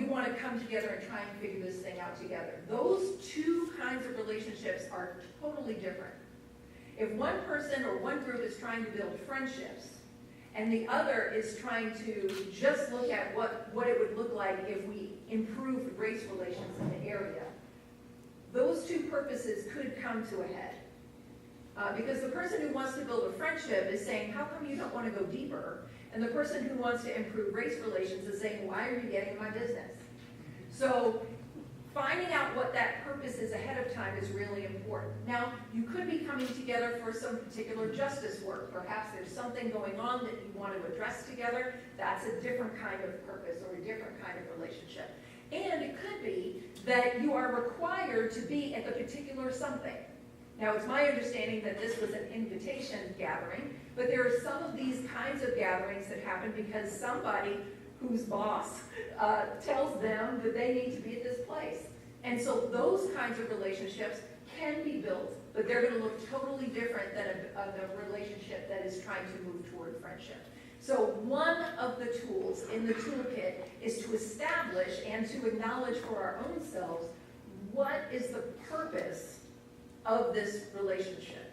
want to come together and try and figure this thing out together. Those two kinds of relationships are totally different. If one person or one group is trying to build friendships, and the other is trying to just look at what it would look like if we improved race relations in the area, those two purposes could come to a head. Because the person who wants to build a friendship is saying, how come you don't want to go deeper? And the person who wants to improve race relations is saying, why are you getting in my business? So finding out what that purpose is ahead of time is really important. Now, you could be coming together for some particular justice work. Perhaps there's something going on that you want to address together. That's a different kind of purpose or a different kind of relationship. And it could be that you are required to be at the particular something. Now, it's my understanding that this was an invitation gathering, but there are some of these kinds of gatherings that happen because somebody whose boss tells them that they need to be at this place. And so those kinds of relationships can be built, but they're going to look totally different than a relationship that is trying to move toward friendship. So one of the tools in the toolkit is to establish and to acknowledge for our own selves what is the purpose of this relationship.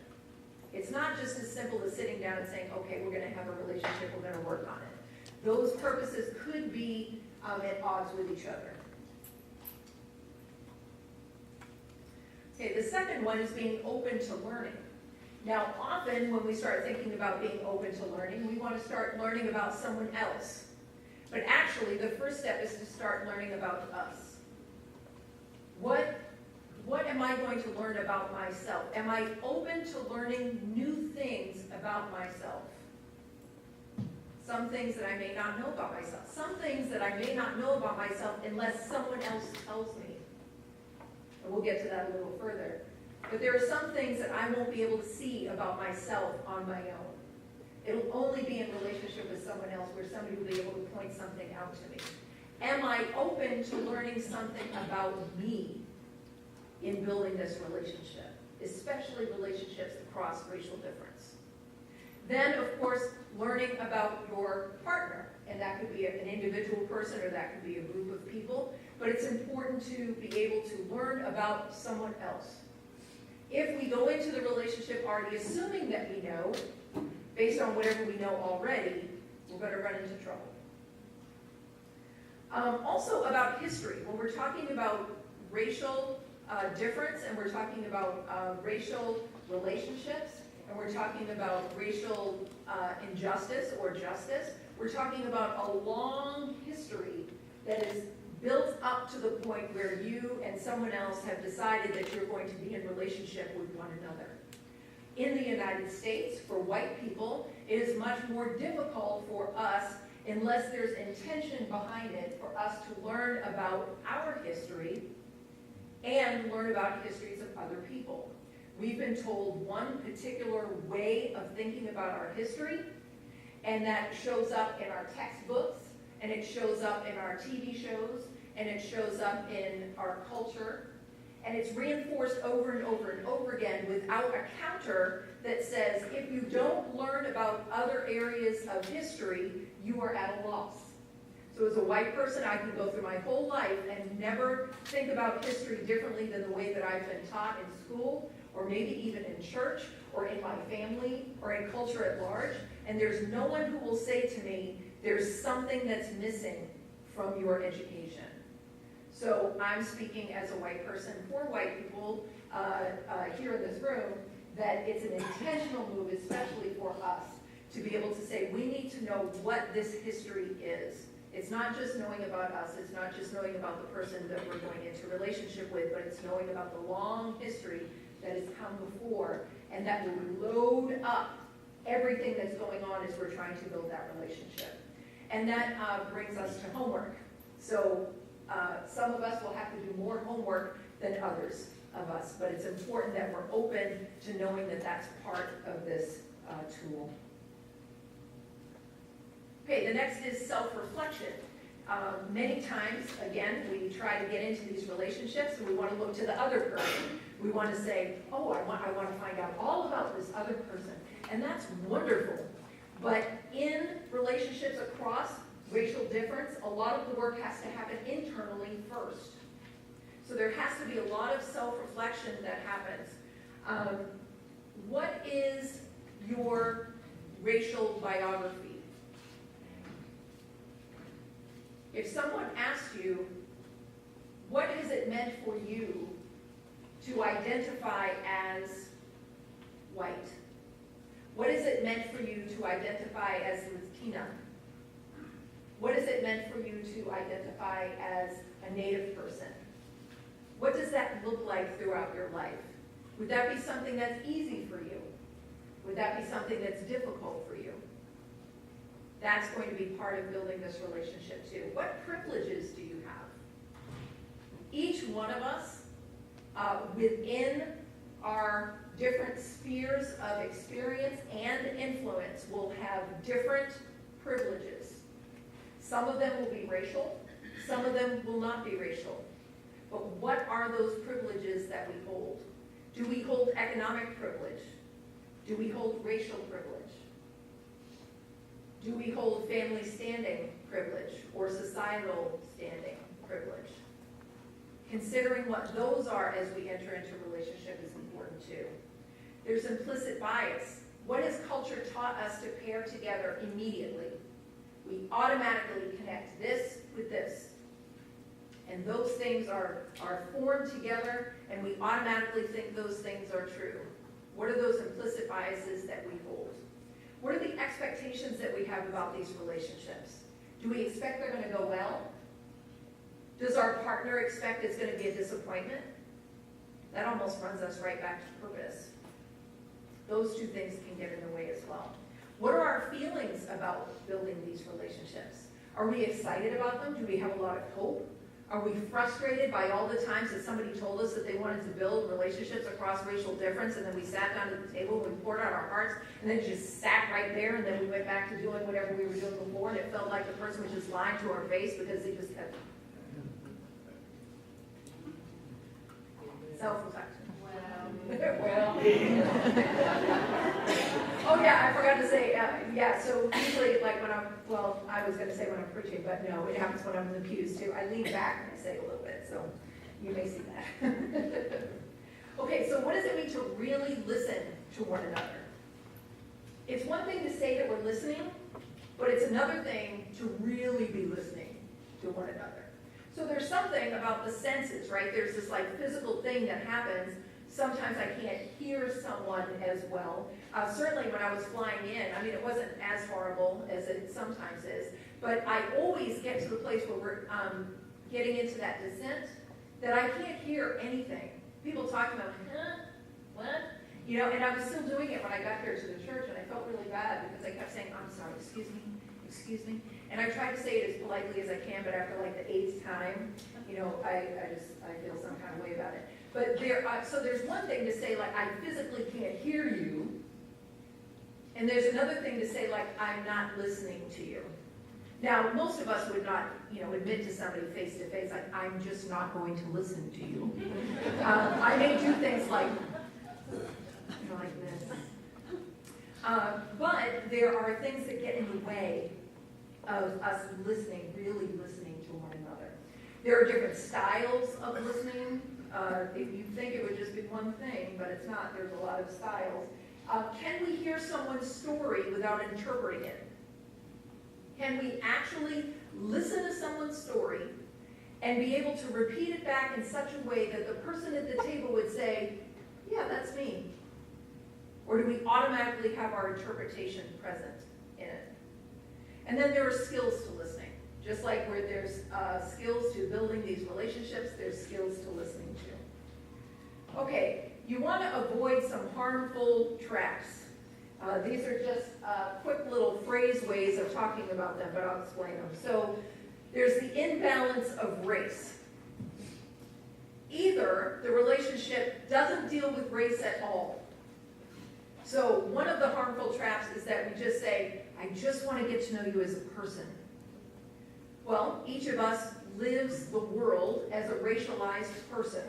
It's not just as simple as sitting down and saying, okay, we're going to have a relationship, we're going to work on it. Those purposes could be at odds with each other. Okay, the second one is being open to learning. Now, often when we start thinking about being open to learning, we want to start learning about someone else. But actually, the first step is to start learning about us. What am I going to learn about myself? Am I open to learning new things about myself? Some things that I may not know about myself. Some things that I may not know about myself unless someone else tells me. And we'll get to that a little further. But there are some things that I won't be able to see about myself on my own. It'll only be in relationship with someone else where somebody will be able to point something out to me. Am I open to learning something about me in building this relationship, especially relationships across racial difference? Then, of course, learning about your partner, and that could be an individual person or that could be a group of people, but it's important to be able to learn about someone else. If we go into the relationship already assuming that we know, based on whatever we know already, we're going to run into trouble. Also about history, when we're talking about racial difference, and we're talking about racial relationships, and we're talking about racial injustice or justice, we're talking about a long history that is built up to the point where you and someone else have decided that you're going to be in relationship with one another. In the United States, for white people, it is much more difficult for us, unless there's intention behind it, for us to learn about our history and learn about histories of other people. We've been told one particular way of thinking about our history, and that shows up in our textbooks, and it shows up in our TV shows, and it shows up in our culture, and it's reinforced over and over and over again without a counter that says, if you don't learn about other areas of history, you are at a loss. So as a white person, I can go through my whole life and never think about history differently than the way that I've been taught in school, or maybe even in church, or in my family, or in culture at large, and there's no one who will say to me, there's something that's missing from your education. So I'm speaking as a white person for white people here in this room, that it's an intentional move, especially for us, to be able to say, we need to know what this history is. It's not just knowing about us, it's not just knowing about the person that we're going into a relationship with, but it's knowing about the long history that has come before, and that will load up everything that's going on as we're trying to build that relationship. And that brings us to homework. So some of us will have to do more homework than others of us, but it's important that we're open to knowing that that's part of this tool. Okay, the next is self-reflection. Many times, again, we try to get into these relationships and we want to look to the other person. We want to say, oh, I want to find out all about this other person. And that's wonderful. But in relationships across racial difference, a lot of the work has to happen internally. internally first. So there has to be a lot of self-reflection that happens. What is your racial biography? If someone asked you, what has it meant for you to identify as white? What has it meant for you to identify as Latina? What has it meant for you to identify as a Native person? What does that look like throughout your life? Would that be something that's easy for you? Would that be something that's difficult for you? That's going to be part of building this relationship too. What privileges do you have? Each one of us, within our different spheres of experience and influence, will have different privileges. Some of them will be racial, some of them will not be racial. But what are those privileges that we hold? Do we hold economic privilege? Do we hold racial privilege? Do we hold family standing privilege or societal standing privilege? Considering what those are as we enter into a relationship is important too. There's implicit bias. What has culture taught us to pair together immediately? We automatically connect this with this. And those things are formed together, and we automatically think those things are true. What are those implicit biases that we hold? What are the expectations that we have about these relationships? Do we expect they're going to go well? Does our partner expect it's going to be a disappointment? That almost runs us right back to purpose. Those two things can get in the way as well. What are our feelings about building these relationships? Are we excited about them? Do we have a lot of hope? Are we frustrated by all the times that somebody told us that they wanted to build relationships across racial difference, and then we sat down at the table and we poured out our hearts, and then just sat right there, and then we went back to doing whatever we were doing before, and it felt like the person was just lying to our face because they just kept self-reflection. Well. Oh yeah, I forgot to say, so usually like I was going to say when I'm preaching, but no, it happens when I'm in the pews too. I lean back and I say a little bit, so you may see that. Okay, so what does it mean to really listen to one another? It's one thing to say that we're listening, but it's another thing to really be listening to one another. So there's something about the senses, right? There's this like physical thing that happens. Sometimes I can't hear someone as well. Certainly when I was flying in, I mean, it wasn't as horrible as it sometimes is, but I always get to the place where we're getting into that descent that I can't hear anything. People talking about, what? You know, and I was still doing it when I got here to the church, and I felt really bad because I kept saying, I'm sorry, excuse me. And I tried to say it as politely as I can, but after like the 8th time, you know, I feel some kind of way about it. But so there's one thing to say, like, I physically can't hear you. And there's another thing to say, like, I'm not listening to you. Now, most of us would not, admit to somebody face to face, like, I'm just not going to listen to you. I may do things like this. But there are things that get in the way of us listening, really listening to one another. There are different styles of listening. If you think it would just be one thing, but it's not, there's a lot of styles. Can we hear someone's story without interpreting it? Can we actually listen to someone's story and be able to repeat it back in such a way that the person at the table would say, yeah, that's me? Or do we automatically have our interpretation present in it? And then there are skills to listening. Just like where there's skills to building these relationships, there's skills to listening to. Okay, you want to avoid some harmful traps. These are just quick little phrase ways of talking about them, but I'll explain them. So there's the imbalance of race. Either the relationship doesn't deal with race at all. So one of the harmful traps is that we just say, I just want to get to know you as a person. Well, each of us lives the world as a racialized person.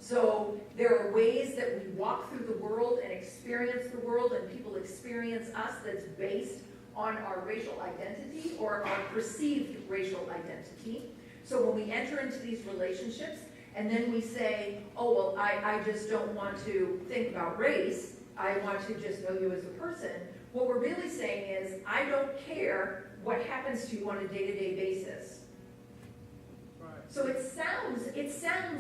So there are ways that we walk through the world and experience the world, and people experience us that's based on our racial identity or our perceived racial identity. So when we enter into these relationships, and then we say, oh, well, I just don't want to think about race, I want to just know you as a person, what we're really saying is, I don't care what happens to you on a day-to-day basis. Right. So it sounds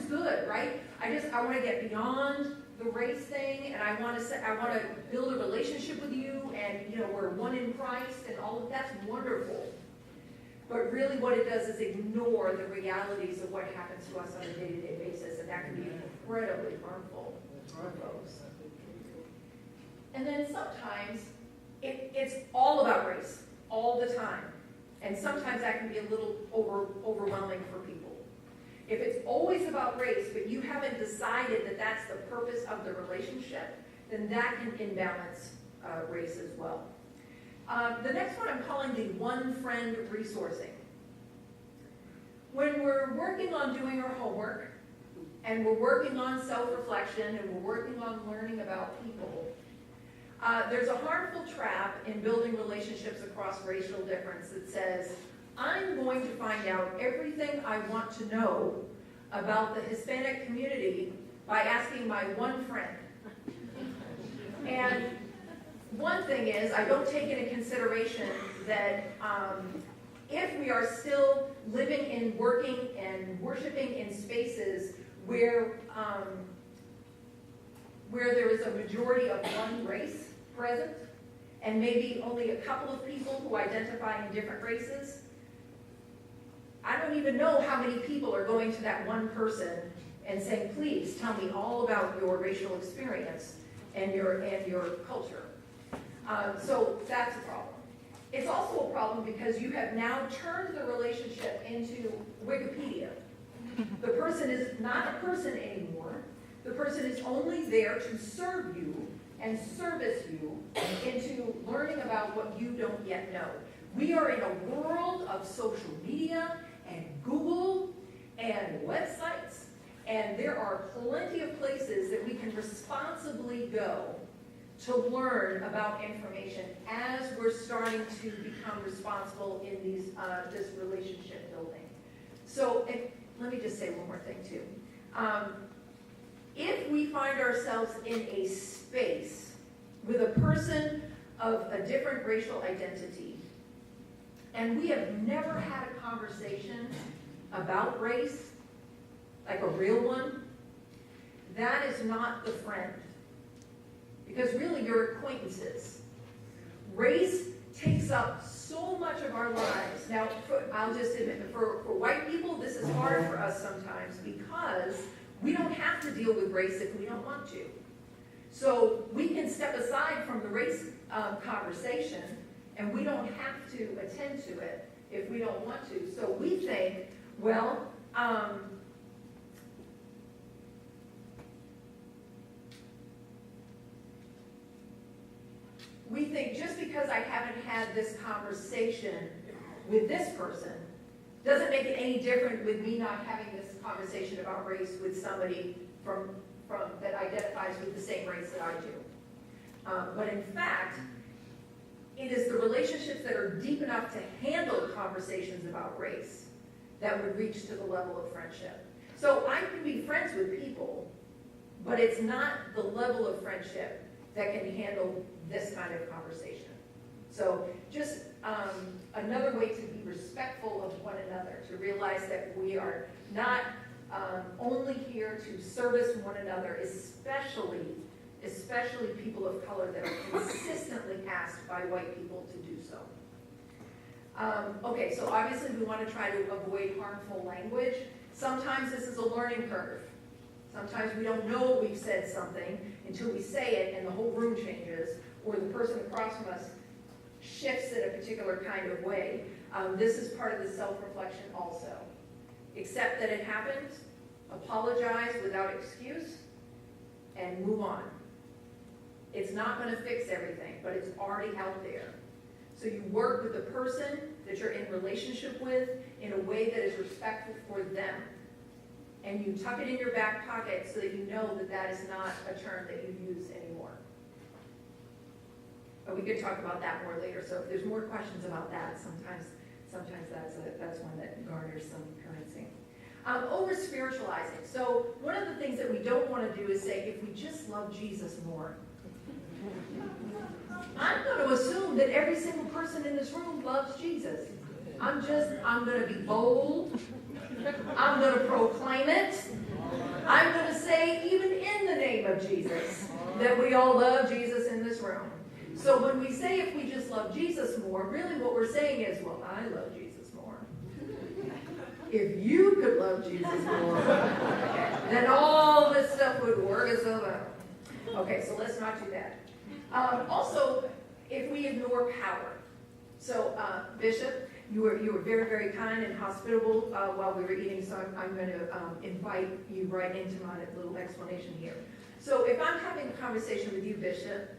good, right? I want to get beyond the race thing, and I want to build a relationship with you, and we're one in Christ, and all of that's wonderful. But really what it does is ignore the realities of what happens to us on a day-to-day basis, and that can be incredibly harmful for folks. And then sometimes it's all about race, all the time. And sometimes that can be a little overwhelming for people. If it's always about race, but you haven't decided that that's the purpose of the relationship, then that can imbalance race as well. The next one I'm calling the one friend resourcing. When we're working on doing our homework, and we're working on self-reflection, and we're working on learning about people, there's a harmful trap in building relationships across racial difference that says, I'm going to find out everything I want to know about the Hispanic community by asking my one friend. And one thing is, I don't take into consideration that if we are still living and working and worshiping in spaces where there is a majority of one race present, and maybe only a couple of people who identify in different races, I don't even know how many people are going to that one person and saying, please tell me all about your racial experience and your culture. So that's a problem. It's also a problem because you have now turned the relationship into Wikipedia. The person is not a person anymore. The person is only there to serve you and service you into learning about what you don't yet know. We are in a world of social media and Google and websites, and there are plenty of places that we can responsibly go to learn about information as we're starting to become responsible in this relationship building. So let me just say one more thing too. If we find ourselves in a space with a person of a different racial identity, and we have never had a conversation about race, like a real one, that is not the friend. Because really, you're acquaintances. Race takes up so much of our lives. Now, I'll just admit, for white people, this is hard for us sometimes because we don't have to deal with race if we don't want to. So we can step aside from the race conversation, and we don't have to attend to it if we don't want to. So we think, well, we think just because I haven't had this conversation with this person doesn't make it any different with me not having this conversation about race with somebody from that identifies with the same race that I do. But in fact, it is the relationships that are deep enough to handle conversations about race that would reach to the level of friendship. So I can be friends with people, but it's not the level of friendship that can handle this kind of conversation. So just another way to be respectful of one another, to realize that we are not only here to service one another, especially people of color that are consistently asked by white people to do so. Okay, so obviously we want to try to avoid harmful language. Sometimes this is a learning curve. Sometimes we don't know we've said something until we say it and the whole room changes, or the person across from us shifts in a particular kind of way. This is part of the self-reflection also. Accept that it happened, apologize without excuse, and move on. It's not going to fix everything, but it's already out there. So you work with the person that you're in relationship with in a way that is respectful for them. And you tuck it in your back pocket so that you know that that is not a term that you use anymore. But we could talk about that more later. So if there's more questions about that, sometimes sometimes that's one that garners some currency. Over spiritualizing. So one of the things that we don't want to do is say, if we just love Jesus more. I'm going to assume that every single person in this room loves Jesus. I'm going to be bold. I'm going to proclaim it. I'm going to say, even in the name of Jesus, that we all love Jesus in this room. So when we say if we just love Jesus more, really what we're saying is, well, I love Jesus more. If you could love Jesus more, then all this stuff would work itself out. Okay, so let's not do that. Also, if we ignore power. So, Bishop, you were very, very kind and hospitable while we were eating, so I'm going to invite you right into my little explanation here. So if I'm having a conversation with you, Bishop,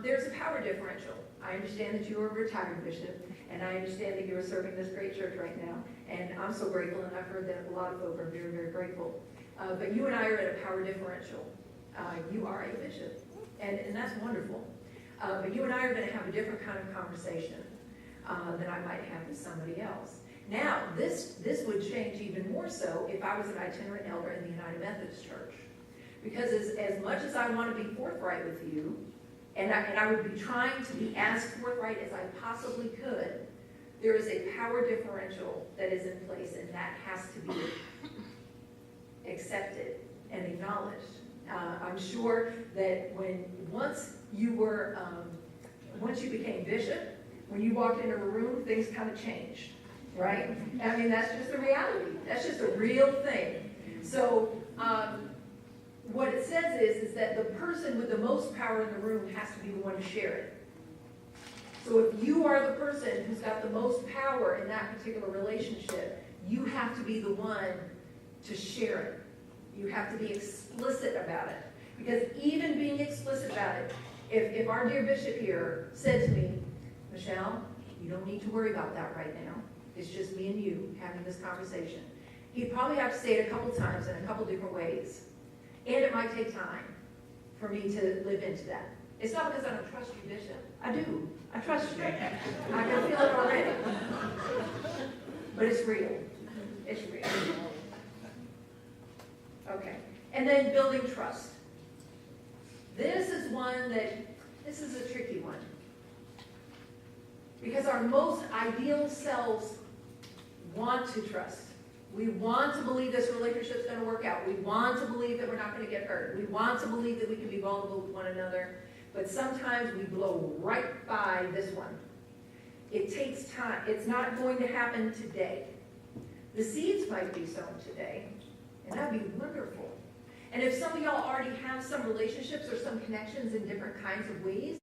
there's a power differential. I understand that you are a retired bishop, and I understand that you are serving this great church right now, and I'm so grateful, and I've heard that a lot of folk are very, very grateful. But you and I are at a power differential. You are a bishop, and that's wonderful. But you and I are going to have a different kind of conversation than I might have with somebody else. Now, this would change even more so if I was an itinerant elder in the United Methodist Church. Because as much as I want to be forthright with you, and I would be trying to be as forthright as I possibly could, there is a power differential that is in place, and that has to be accepted and acknowledged. I'm sure that once you became bishop, when you walked into a room, things kind of changed, right? I mean, that's just a reality. That's just a real thing. So what it says is that the person with the most power in the room has to be the one to share it. So if you are the person who's got the most power in that particular relationship, you have to be the one to share it. You have to be explicit about it. Because even being explicit about it, if our dear bishop here said to me, Michelle, you don't need to worry about that right now. It's just me and you having this conversation. He'd probably have to say it a couple times in a couple different ways. And it might take time for me to live into that. It's not because I don't trust you, Bishop. I do. I trust you. I can feel it already. But it's real. It's real. Okay. And then building trust. This is a tricky one. Because our most ideal selves want to trust. We want to believe this relationship's going to work out. We want to believe that we're not going to get hurt. We want to believe that we can be vulnerable with one another. But sometimes we blow right by this one. It takes time. It's not going to happen today. The seeds might be sown today, and that'd be wonderful. And if some of y'all already have some relationships or some connections in different kinds of ways,